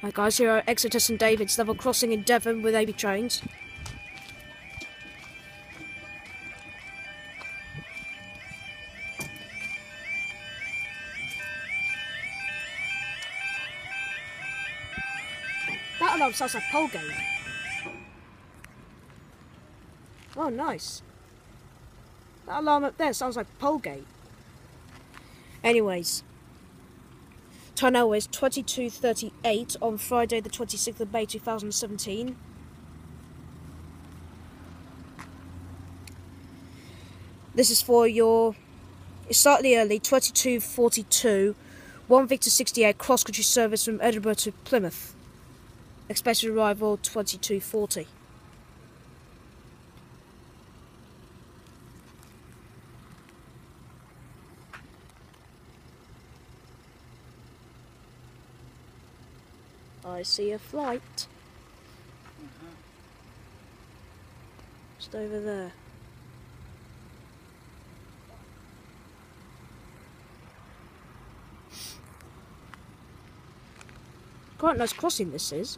Hi guys, here are Exeter St David's level crossing in Devon with AB trains. That alarm sounds like Polgate. Oh, nice. That alarm up there sounds like Polgate. Anyways, time now is 22:38 on Friday the 26th of May 2017. This is for your slightly early 22:42 1 Victor 68 cross-country service from Edinburgh to Plymouth. Expected arrival 22:40. I see a flight. Just over there. Quite a nice crossing this is.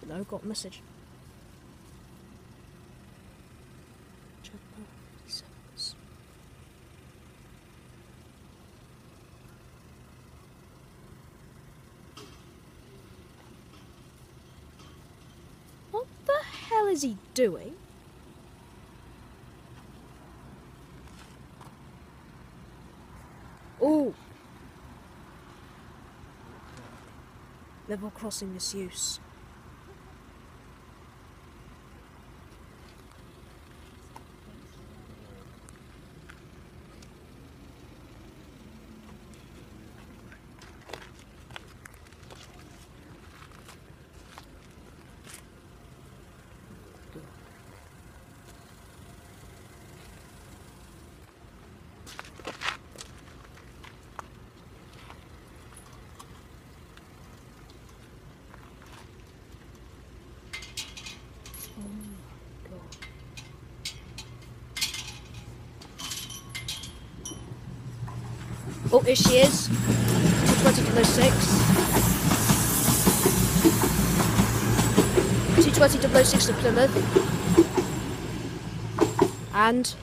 No, got a message. What the hell is he doing? Oh! Level crossing misuse. Oh, here she is. 220.06. 220.06 to Plymouth. And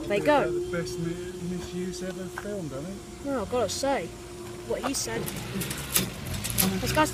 there you go. The best misuse ever filmed, I think. Oh, I've got to say what he said. Let's go.